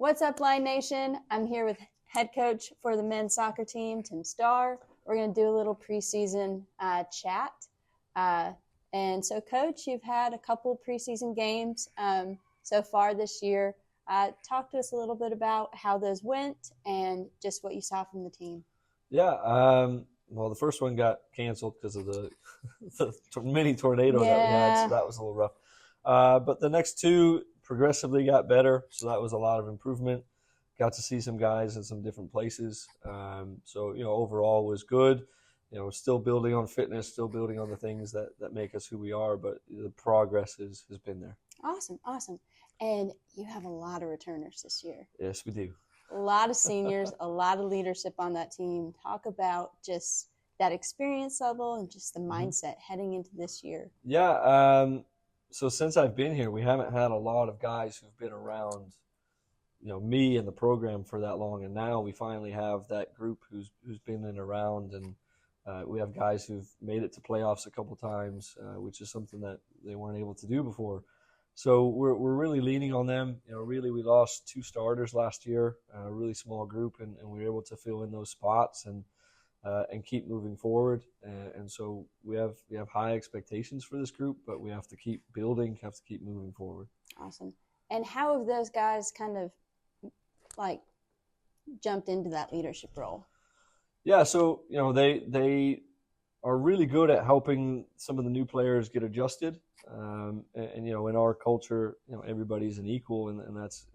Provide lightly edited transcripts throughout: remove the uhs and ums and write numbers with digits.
What's up, Lion Nation? I'm here with head coach for the men's soccer team, Tim Starr. We're going to do a little preseason chat. And so, Coach, you've had a couple preseason games so far this year. Talk to us a little bit about how those went and just what you saw from the team. Yeah, well, the first one got canceled because of the mini tornado that we had, so that was a little rough. But the next two progressively got better, so that was a lot of improvement. Got to see some guys in some different places. So, overall was good. Still building on fitness, still building on the things that make us who we are, but the progress has been there. Awesome. And you have a lot of returners this year. Yes, we do. A lot of seniors, a lot of leadership on that team. Talk about just that experience level and just the mindset heading into this year. Yeah, so since I've been here, we haven't had a lot of guys who've been around, me and the program for that long. And now we finally have that group who's been in around, and we have guys who've made it to playoffs a couple times, which is something that they weren't able to do before. So we're really leaning on them. Really, we lost 2 starters last year, a really small group, and we were able to fill in those spots and keep moving forward. And so we have high expectations for this group, but we have to keep building, have to keep moving forward. Awesome. And how have those guys kind of jumped into that leadership role? Yeah, so they are really good at helping some of the new players get adjusted. And in our culture, everybody's an equal, and that's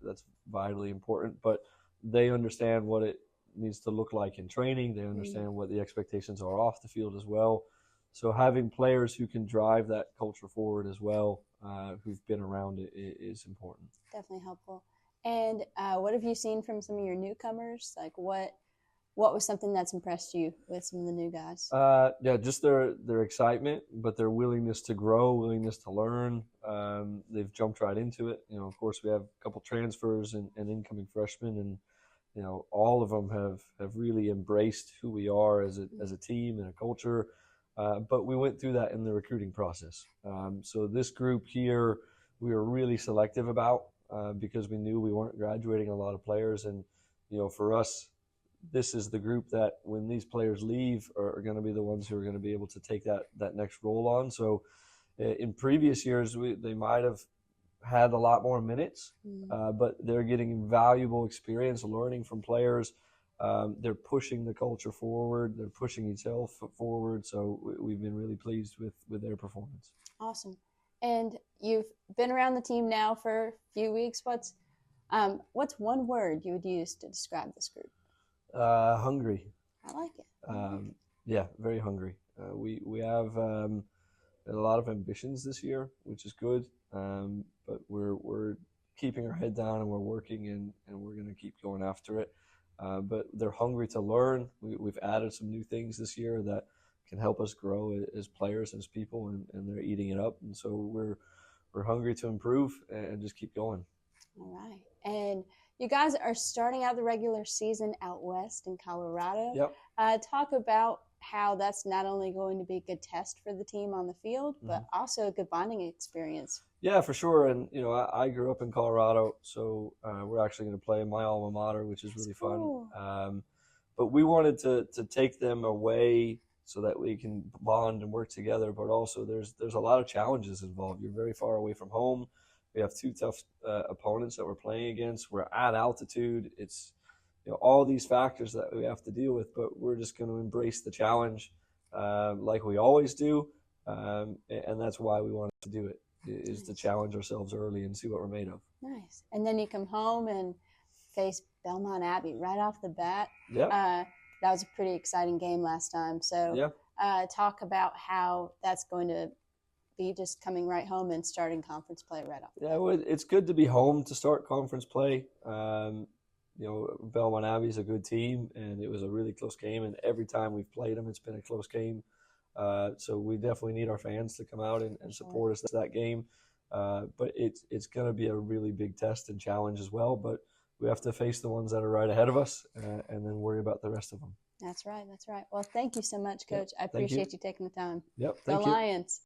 vitally important. But they understand what it needs to look like in training. They understand what the expectations are off the field as well. So having players who can drive that culture forward as well, who've been around it, is important. Definitely helpful. And what have you seen from some of your newcomers? Like what was something that's impressed you with some of the new guys? Yeah, just their excitement, but their willingness to grow, willingness to learn. They've jumped right into it. Of course, we have a couple transfers and incoming freshmen, and all of them have really embraced who we are as a team and a culture. But we went through that in the recruiting process. So this group here, we were really selective about because we knew we weren't graduating a lot of players, and for us, this is the group that when these players leave are going to be the ones who are going to be able to take that next role on. So in previous years, they might have had a lot more minutes, but they're getting valuable experience learning from players. They're pushing the culture forward. They're pushing each other forward. So we've been really pleased with their performance. Awesome. And you've been around the team now for a few weeks. What's one word you would use to describe this group? Hungry. I like it. Yeah, very hungry. We have a lot of ambitions this year, which is good. But we're keeping our head down and we're working and we're going to keep going after it. But they're hungry to learn. We've added some new things this year that can help us grow as players, as people, and they're eating it up. And so we're hungry to improve and just keep going. All right. And you guys are starting out the regular season out west in Colorado. Yep. Talk about how that's not only going to be a good test for the team on the field, but also a good bonding experience. Yeah, for sure. And, I grew up in Colorado, so we're actually going to play in my alma mater, which is really fun. But we wanted to take them away so that we can bond and work together. But also there's a lot of challenges involved. You're very far away from home. We have 2 tough opponents that we're playing against. We're at altitude. It's all these factors that we have to deal with, but we're just going to embrace the challenge like we always do, and that's why we wanted to do it, is to challenge ourselves early and see what we're made of. Nice. And then you come home and face Belmont Abbey right off the bat. Yep. That was a pretty exciting game last time. So talk about how that's going to be just coming right home and starting conference play right off. Yeah, well, it's good to be home to start conference play. Belmont Abbey is a good team, and it was a really close game. And every time we've played them, it's been a close game. So we definitely need our fans to come out and support us that game. But it's going to be a really big test and challenge as well. But we have to face the ones that are right ahead of us and then worry about the rest of them. That's right. Well, thank you so much, Coach. I appreciate you taking the time. Yep, thank you. Go Lions.